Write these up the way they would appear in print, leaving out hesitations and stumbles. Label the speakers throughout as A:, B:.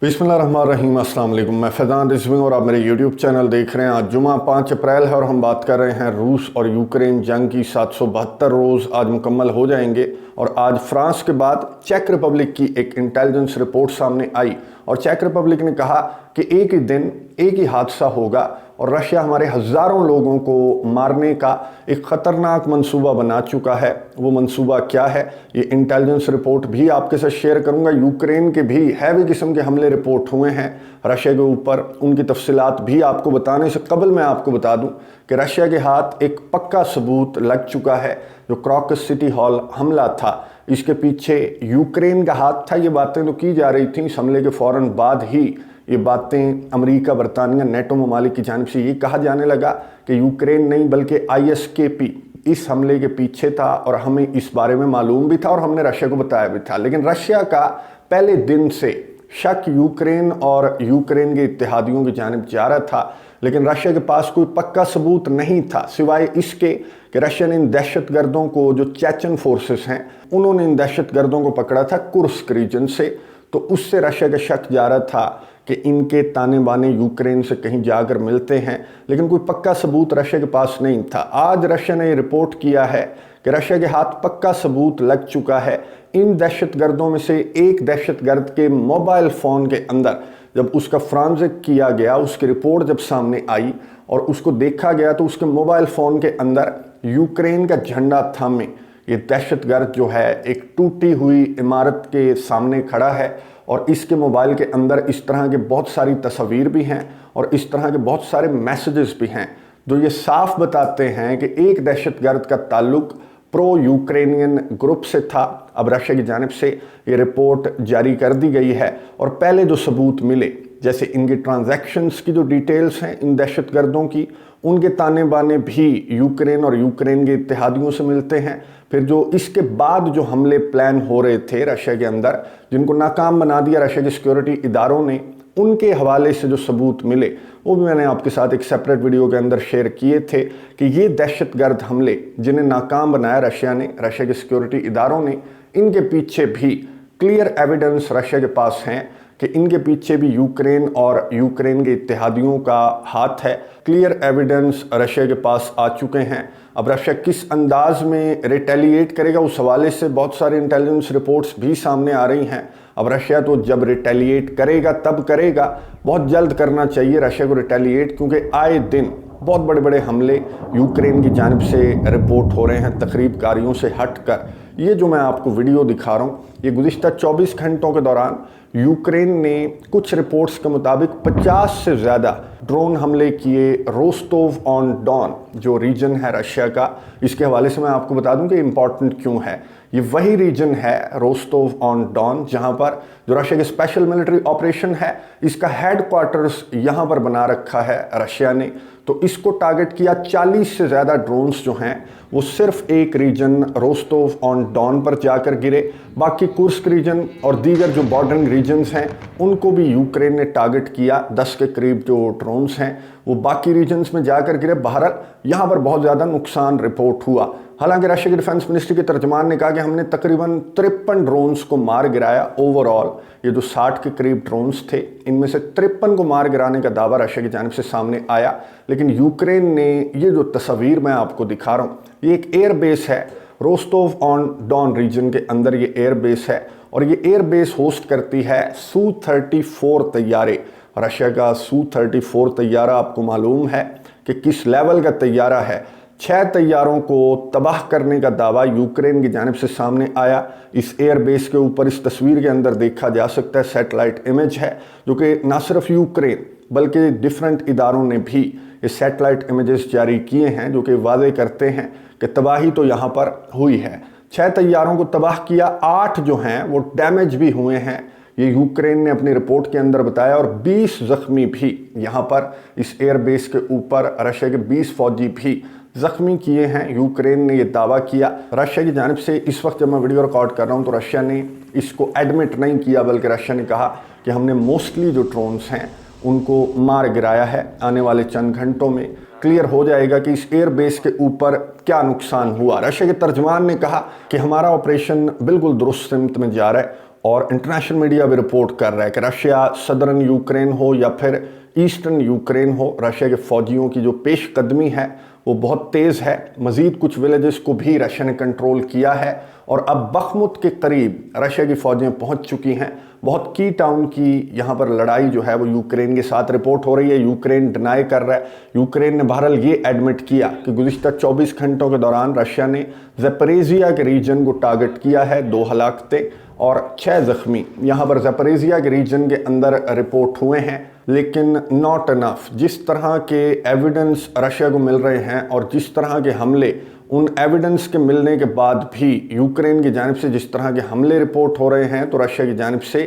A: बिस्मिल्लाहिर्रहमानिर्रहीम, अस्सलाम वालेकुम। मैं फैज़ान रिजवी और आप मेरे यूट्यूब चैनल देख रहे हैं। आज जुमा 5 अप्रैल है और हम बात कर रहे हैं रूस और यूक्रेन जंग की। 772 रोज़ आज मुकम्मल हो जाएंगे और आज फ्रांस के बाद चेक रिपब्लिक की एक इंटेलिजेंस रिपोर्ट सामने आई और चेक रिपब्लिक ने कहा कि एक ही दिन एक ही हादसा होगा और रशिया हमारे हज़ारों लोगों को मारने का एक ख़तरनाक मंसूबा बना चुका है। वो मंसूबा क्या है, ये इंटेलिजेंस रिपोर्ट भी आपके साथ शेयर करूंगा। यूक्रेन के भी हैवी किस्म के हमले रिपोर्ट हुए हैं रशिया के ऊपर, उनकी तफसीलात भी आपको बताने से कबल मैं आपको बता दूं कि रशिया के हाथ एक पक्का सबूत लग चुका है। जो क्रॉकस सिटी हॉल हमला था, इसके पीछे यूक्रेन का हाथ था। ये बातें तो की जा रही थी, इस हमले के फ़ौरन बाद ही ये बातें अमेरिका, बरतानिया, नेटो ममालिक की जानिब से ये कहा जाने लगा कि यूक्रेन नहीं बल्कि ISKP इस हमले के पीछे था और हमें इस बारे में मालूम भी था और हमने रशिया को बताया भी था। लेकिन रशिया का पहले दिन से शक यूक्रेन और यूक्रेन के इत्तेहादियों की जानिब जा रहा था, लेकिन रशिया के पास कोई पक्का सबूत नहीं था सिवाय इसके कि रशिया ने इन दहशतगर्दों को, जो चेचन फोर्सेस हैं, उन्होंने इन दहशतगर्दों को पकड़ा था कुर्स्क रीजन से। तो उससे रशिया का शक जा रहा था कि इनके ताने बाने यूक्रेन से कहीं जाकर मिलते हैं, लेकिन कोई पक्का सबूत रशिया के पास नहीं था। आज रशिया ने रिपोर्ट किया है कि रशिया के हाथ पक्का सबूत लग चुका है। इन दहशतगर्दों में से एक दहशतगर्द के मोबाइल फ़ोन के अंदर जब उसका फ्रांजिक किया गया, उसकी रिपोर्ट जब सामने आई और उसको देखा गया, तो उसके मोबाइल फ़ोन के अंदर यूक्रेन का झंडा थामे ये दहशतगर्द जो है एक टूटी हुई इमारत के सामने खड़ा है और इसके मोबाइल के अंदर इस तरह के बहुत सारी तस्वीर भी हैं और इस तरह के बहुत सारे मैसेजेस भी हैं जो ये साफ बताते हैं कि एक दहशतगर्द का ताल्लुक प्रो यूक्रेनियन ग्रुप से था। अब रशिया की जानिब से ये रिपोर्ट जारी कर दी गई है और पहले जो सबूत मिले, जैसे इनके ट्रांजैक्शंस की जो डिटेल्स हैं इन दहशतगर्दों की, उनके ताने बाने भी यूक्रेन और यूक्रेन के इत्तेहादियों से मिलते हैं। फिर जो इसके बाद जो हमले प्लान हो रहे थे रशिया के अंदर, जिनको नाकाम बना दिया रशिया के सिक्योरिटी इदारों ने, उनके हवाले से जो सबूत मिले वो भी मैंने आपके साथ एक सेपरेट वीडियो के अंदर शेयर किए थे कि ये दहशतगर्द हमले जिन्हें नाकाम बनाया रशिया ने, रशिया के सिक्योरिटी इदारों ने, इनके पीछे भी क्लियर एविडेंस रशिया के पास हैं कि इनके पीछे भी यूक्रेन और यूक्रेन के इत्तेहादियों का हाथ है। क्लियर एविडेंस रशिया के पास आ चुके हैं। अब रशिया किस अंदाज में रिटेलिएट करेगा, उस हवाले से बहुत सारी इंटेलिजेंस रिपोर्ट्स भी सामने आ रही हैं। अब रशिया तो जब रिटेलिएट करेगा तब करेगा, बहुत जल्द करना चाहिए रशिया को रिटेलिएट, क्योंकि आए दिन बहुत बड़े बड़े हमले यूक्रेन की जानिब से रिपोर्ट हो रहे हैं तकरीबकारियों से हटकर। ये जो मैं आपको वीडियो दिखा रहा हूँ, ये गुज़िश्ता 24 घंटों के दौरान यूक्रेन ने कुछ रिपोर्ट्स के मुताबिक 50 से ज़्यादा ड्रोन हमले किए रोस्टोव ऑन डॉन, जो रीजन है रशिया का। इसके हवाले से मैं आपको बता दूं कि इम्पॉर्टेंट क्यों है। ये वही रीजन है रोस्टोव ऑन डॉन जहां पर जो रशिया के स्पेशल मिलिट्री ऑपरेशन है, इसका हेडक्वार्टर्स यहां पर बना रखा है रशिया ने। तो इसको टारगेट किया। 40 से ज़्यादा ड्रोन्स जो हैं वो सिर्फ एक रीजन रोस्टोव ऑन डॉन पर जाकर गिरे। बाकी कुर्स्क रीजन और दीगर जो बॉर्डरिंग रीजन्स हैं उनको भी यूक्रेन ने टारगेट किया। 10 के करीब जो ड्रोन्स हैं वो बाकी रीजन्स में जाकर गिरे। बहरहाल यहाँ पर बहुत ज़्यादा नुकसान रिपोर्ट हुआ। हालांकि रशिया के डिफेंस मिनिस्ट्री के तर्जमान ने कहा कि हमने तकरीबन 53 ड्रोन्स को मार गिराया ओवरऑल। ये जो 60 के करीब ड्रोन्स थे, इनमें से 53 को मार गिराने का दावा रशिया की जानिब से सामने आया। लेकिन यूक्रेन ने, ये जो तस्वीर मैं आपको दिखा रहा हूँ, ये एक एयरबेस है रोस्टोव ऑन डॉन रीजन के अंदर। ये एयरबेस है और ये एयरबेस होस्ट करती है Su-34 तैयारे। रशिया का Su-34 तैयारा आपको मालूम है कि किस लेवल का तैयारा है। 6 तैयारों को तबाह करने का दावा यूक्रेन की जानिब से सामने आया। इस एयरबेस के ऊपर इस तस्वीर के अंदर देखा जा सकता है सैटेलाइट इमेज है, जो कि ना सिर्फ यूक्रेन बल्कि डिफरेंट इदारों ने भी ये सैटेलाइट इमेजेस जारी किए हैं जो कि वादे करते हैं कि तबाही तो यहाँ पर हुई है। 6 तैयारों को तबाह किया, 8 जो हैं वो डैमेज भी हुए हैं, ये यूक्रेन ने अपनी रिपोर्ट के अंदर बताया। और 20 ज़ख्मी भी यहाँ पर इस एयरबेस के ऊपर रशिया के 20 फौजी भी ज़ख्मी किए हैं। यूक्रेन ने यह दावा किया। रशिया की जानिब से इस वक्त जब मैं वीडियो रिकॉर्ड कर रहा हूँ तो रशिया ने इसको एडमिट नहीं किया, बल्कि रशिया ने कहा कि हमने मोस्टली जो ड्रोन्स हैं उनको मार गिराया है। आने वाले चंद घंटों में क्लियर हो जाएगा कि इस एयरबेस के ऊपर क्या नुकसान हुआ। रशिया के तर्जमान ने कहा कि हमारा ऑपरेशन बिल्कुल दुरुस्त सिमत में जा रहा है और इंटरनेशनल मीडिया भी रिपोर्ट कर रहा है कि रशिया सदर्न यूक्रेन हो या फिर ईस्टर्न यूक्रेन हो, रशिया के फौजियों की जो पेशकदमी है वो बहुत तेज़ है। मज़ीद कुछ विलेजेस को भी रशिया ने कंट्रोल किया है और अब बखमुत के करीब रशिया की फौजें पहुंच चुकी हैं। बहुत की टाउन की यहाँ पर लड़ाई जो है वो यूक्रेन के साथ रिपोर्ट हो रही है। यूक्रेन डिनाई कर रहा है। यूक्रेन ने बहरहाल ये एडमिट किया कि गुज़िश्ता 24 घंटों के दौरान रशिया ने ज़ैपोरिज़िया के रीजन को टारगेट किया है। 2 हलाकतें और 6 ज़ख्मी यहाँ पर ज़ैपोरिज़िया के रीजन के अंदर रिपोर्ट हुए हैं, लेकिन नॉट इनफ। जिस तरह के एविडेंस रशिया को मिल रहे हैं और जिस तरह के हमले उन एविडेंस के मिलने के बाद भी यूक्रेन की जानिब से जिस तरह के हमले रिपोर्ट हो रहे हैं, तो रशिया की जानिब से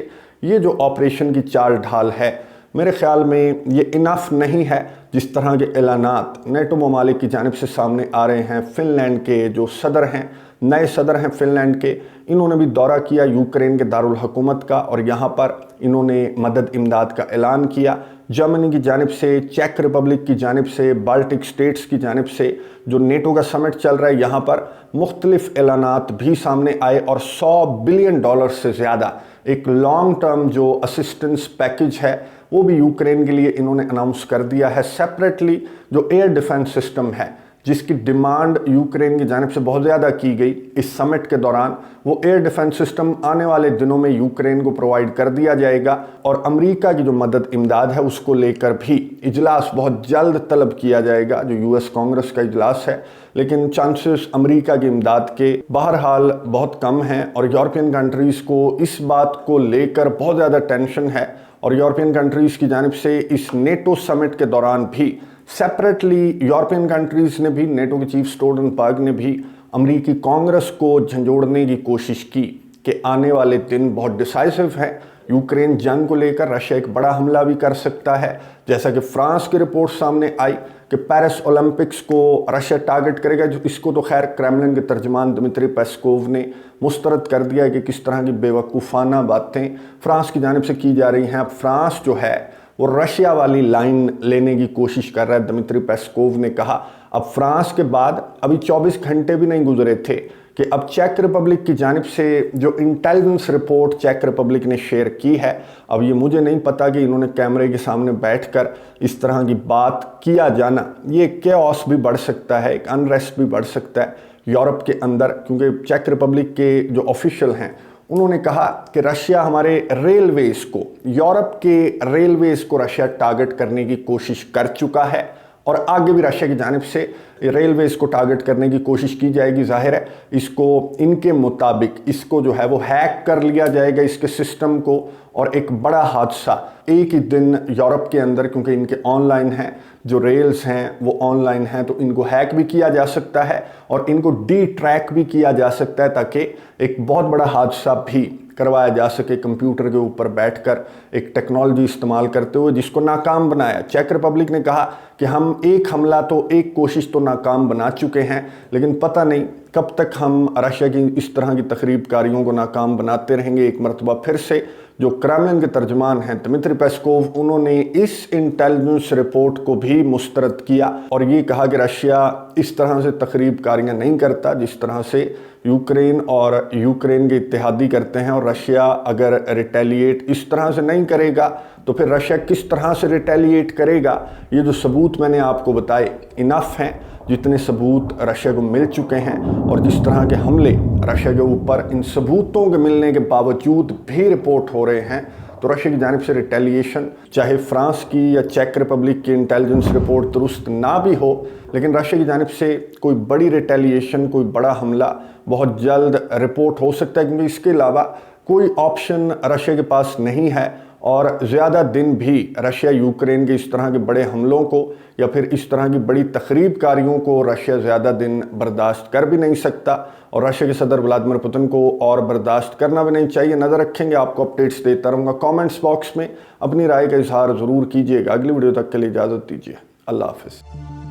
A: ये जो ऑपरेशन की चाल ढाल है मेरे ख्याल में ये इनफ नहीं है। जिस तरह के ऐलानात नेटो ममालिक की जानिब से सामने आ रहे हैं, फिनलैंड के जो सदर हैं, नए सदर हैं फिनलैंड के, इन्होंने भी दौरा किया यूक्रेन के दारुल हुकूमत का और यहाँ पर इन्होंने मदद इमदाद का ऐलान किया। जर्मनी की जानिब से, चेक रिपब्लिक की जानिब से, बाल्टिक स्टेट्स की जानिब से जो नेटो का समिट चल रहा है, यहाँ पर मुख्तलिफ ऐलानात भी सामने आए और $100 बिलियन से ज़्यादा एक लॉन्ग टर्म जो असिस्टेंस पैकेज है वो भी यूक्रेन के लिए इन्होंने अनाउंस कर दिया है। सेपरेटली जो एयर डिफेंस सिस्टम है जिसकी डिमांड यूक्रेन की जानिब से बहुत ज़्यादा की गई इस समिट के दौरान, वो एयर डिफेंस सिस्टम आने वाले दिनों में यूक्रेन को प्रोवाइड कर दिया जाएगा। और अमेरिका की जो मदद इमदाद है उसको लेकर भी इजलास बहुत जल्द तलब किया जाएगा, जो यूएस कांग्रेस का इजलास है। लेकिन चांसेस अमेरिका की इमदाद के बहरहाल बहुत कम हैं और यूरोपियन कंट्रीज़ को इस बात को लेकर बहुत ज़्यादा टेंशन है। और यूरोपियन कंट्रीज़ की जानिब से इस नेटो समिट के दौरान भी सेपरेटली यूरोपियन कंट्रीज़ ने भी, नेटो के चीफ स्टोल्टनबर्ग ने भी अमरीकी कांग्रेस को झंझोड़ने की कोशिश की कि आने वाले दिन बहुत डिसाइसिव है। यूक्रेन जंग को लेकर रशिया एक बड़ा हमला भी कर सकता है, जैसा कि फ्रांस की रिपोर्ट सामने आई कि पेरिस ओलंपिक्स को रशिया टारगेट करेगा। जो इसको तो खैर क्रेमलिन के तर्जमान दिमित्री पेस्कोव ने मुस्तरद कर दिया है कि किस तरह की बेवकूफ़ाना बातें फ्रांस की जानिब से की जा रही हैं। अब फ्रांस जो है वो रशिया वाली लाइन लेने की कोशिश कर रहा है। दिमित्री पेस्कोव ने कहा अब फ्रांस के बाद अभी 24 घंटे भी नहीं गुजरे थे कि अब चेक रिपब्लिक की जानिब से जो इंटेलिजेंस रिपोर्ट चेक रिपब्लिक ने शेयर की है, अब ये मुझे नहीं पता कि इन्होंने कैमरे के सामने बैठकर इस तरह की बात किया जाना, ये केओस भी बढ़ सकता है, एक अनरेस्ट भी बढ़ सकता है यूरोप के अंदर। क्योंकि चेक रिपब्लिक के जो ऑफिशियल हैं उन्होंने कहा कि रशिया हमारे रेलवेज़ को, यूरोप के रेलवेज़ को रशिया टारगेट करने की कोशिश कर चुका है और आगे भी रशिया की जानिब से रेलवेज़ को टारगेट करने की कोशिश की जाएगी। जाहिर है इसको इनके मुताबिक इसको जो है वो हैक कर लिया जाएगा इसके सिस्टम को, और एक बड़ा हादसा एक ही दिन यूरोप के अंदर, क्योंकि इनके ऑनलाइन हैं जो रेल्स हैं वो ऑनलाइन हैं, तो इनको हैक भी किया जा सकता है और इनको डी ट्रैक भी किया जा सकता है ताकि एक बहुत बड़ा हादसा भी करवाया जा सके कंप्यूटर के ऊपर बैठकर एक टेक्नोलॉजी इस्तेमाल करते हुए, जिसको नाकाम बनाया। चेक रिपब्लिक ने कहा कि हम एक हमला तो, एक कोशिश तो नाकाम बना चुके हैं, लेकिन पता नहीं कब तक हम रशिया की इस तरह की तखरीबकारियों को नाकाम बनाते रहेंगे। एक मरतबा फिर से जो क्रेमलिन के तर्जमान हैं दिमित्री पेस्कोव, उन्होंने इस इंटेलिजेंस रिपोर्ट को भी मुस्तरद किया और ये कहा कि रशिया इस तरह से तखरीबकारियाँ नहीं करता जिस तरह से यूक्रेन और यूक्रेन के इत्तेहादी करते हैं। और रशिया अगर रिटेलिएट इस तरह से नहीं करेगा तो फिर रशिया किस तरह से रिटेलिएट करेगा। ये जो सबूत मैंने आपको बताए इनफ हैं, जितने सबूत रशिया को मिल चुके हैं और जिस तरह के हमले रशिया के ऊपर इन सबूतों के मिलने के बावजूद भी रिपोर्ट हो रहे हैं, तो रशिया की जानिब से रिटेलिएशन, चाहे फ्रांस की या चेक रिपब्लिक की इंटेलिजेंस रिपोर्ट दुरुस्त ना भी हो, लेकिन रशिया की जानिब से कोई बड़ी रिटेलिएशन, कोई बड़ा हमला बहुत जल्द रिपोर्ट हो सकता है, क्योंकि इसके अलावा कोई ऑप्शन रशिया के पास नहीं है। और ज़्यादा दिन भी रशिया यूक्रेन के इस तरह के बड़े हमलों को या फिर इस तरह की बड़ी तखरीबकारियों को रशिया ज़्यादा दिन बर्दाश्त कर भी नहीं सकता और रशिया के सदर व्लादिमीर पुतिन को और बर्दाश्त करना भी नहीं चाहिए। नज़र रखेंगे, आपको अपडेट्स देता रहूँगा। कमेंट्स बॉक्स में अपनी राय का इजहार ज़रूर कीजिएगा। अगली वीडियो तक के लिए इजाज़त दीजिए। अल्लाह हाफ़िज़।